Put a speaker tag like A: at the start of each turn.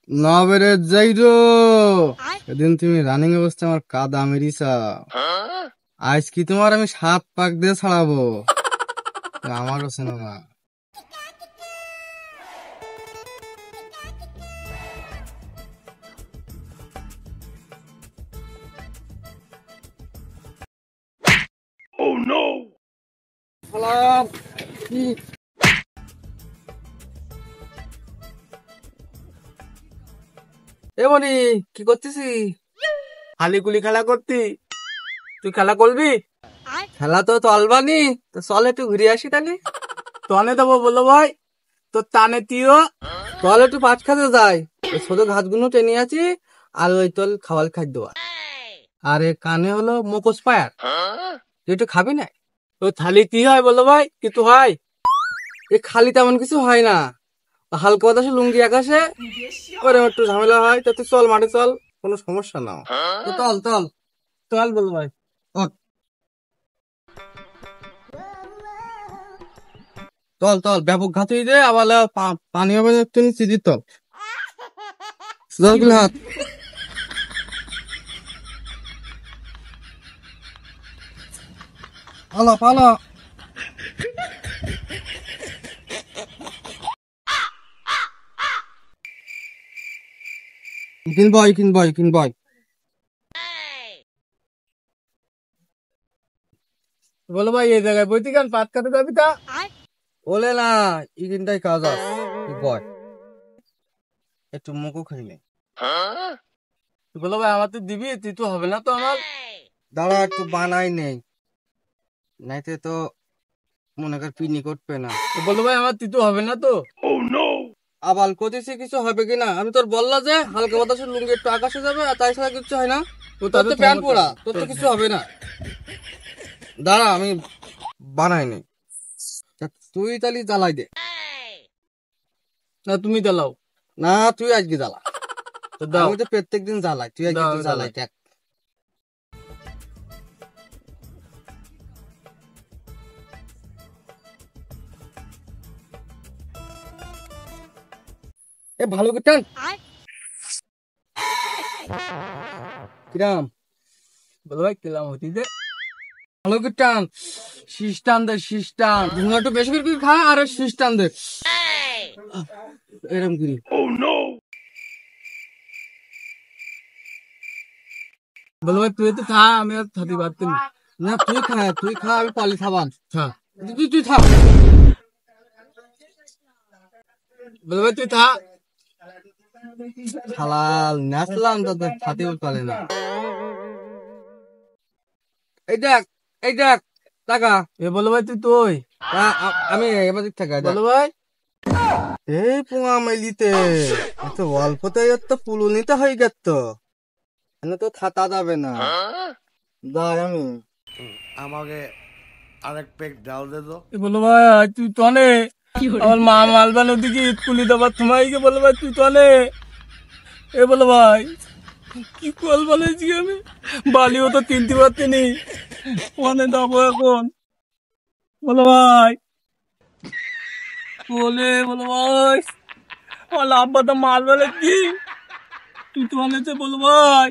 A: না বেড়ে যাইরো সেদিন তুমি রানিং অবস্থা আমার কাদা মেরিসা। আজ কি তোমার আমি 7 পাক দিয়ে ছাড়াবো, আমারও সিনেমা। এ মনি, কি করতেছি?
B: হালি গুলি খেলা করতি? তুই খেলা করবি?
A: খেলা তো চলবানি, তো চল একটু ঘুরে আসি তাহলে।
B: তনে দেবো বলো ভাই, তোর টানে তুইও।
A: চল একটু পাট খাতে যাই, ওই ছোট ঘাসগুলো টেনে আছি, আর ওই তোর খাবার খাদ্য আর এ কানে হলো মুখোশ পায়ার, তুই একটু খাবি না?
B: তোর থালি কি হয় বলো ভাই, কিছু হয়?
A: এ খালি তেমন কিছু হয় না, হালকা বাতাসে লুঙ্গি আকাশে ওরে একটু ঝামেলা হয়, তো তুই চল মাঠে চল, কোনো সমস্যা না। তো চল চল
B: চল বলো ভাই।
A: ওঠ। চল চল ব্যাপক ঘাত হয়ে যায় আবার পানি হবে তুই চিজির তল সুদাগুলো হাত পালা পালা। কিন বয়
B: বলো ভাই, এই জায়গায় বইতে কেন পাত কাটে যাবি তা?
A: বলে না, ইকিনটাই কাজ আছে, তুই বয় একটু মুখও খাইলে।
B: বলো ভাই, আমার তো দিবি, তুই তো হবে না তো আমার।
A: দাঁড়া একটু বানাই নেই, নাইতে তো মনে কর পিনি করবে না।
B: বলো ভাই, আমার তুই তো হবে না তো।
A: আবাল কতেছি কিছু হবে কিনা, আমি তোর বললা যে হালকা বাতাসে লুঙ্গি একটু আকাশে যাবে, আর তাই ছাড়া কিছু হয় না। তোর তো প্যান্ট পরা, তোর তো কিছু হবে না। দাঁড়া আমি বানাই নেই, তুই তাহলে জ্বালাই দে।
B: না তুমি চালাও।
A: না তুই আজকে জ্বালা,
B: তো দাও।
A: আমি তো প্রত্যেক দিন জ্বালাই, তুই আজকে
B: দাও,
A: তুই জ্বালাই দেখ। এ ভালো করে টান। কিরাম?
B: বলো ভাই, কেলাম হতি দে।
A: ভালো করে টান,
B: শীষ টান দে, শীষ টান।
A: ধুঁয়া একটু বেশি করে খা, আর শীষ টান দে এরম করি।
B: বলো ভাই, তুই তো খা, আমি আর থাকতে পারতেন না।
A: না তুই খা আমি পালি খাবান।
B: খা।
A: তুই থাক।
B: বলো ভাই, তুই থা।
A: হালাল নাচলাম তাদের ছাতিও চলে না। এই দেখ, এই দেখ টাকা।
B: এ বলো ভাই, তুই
A: আমি এবার দিক টাকা দেখ।
B: বলো ভাই।
A: এই পোঙা মেলিতে এত অল্পতে তো পুলু নিতে হয়ে গেত, এনে তো থাতা যাবে না। যাই আমি।
C: আমাকে আরেক পেক ডাল দে তো।
B: এ বলো ভাই, তুই তো নে। আমার মা মালবানোর দিকে স্কুলে দেবার তোমায় বলো ভাই, তুই তো নে। এ বলো ভাই, কি কল বলেছি আমি, বালিও তো কিনতে পারছি নি, ওখানে যাবো এখন। বলো ভাই, বলো ভাই, আমার আব্বা তো মাল বলেছি, তুই তো আনেছে বলো ভাই।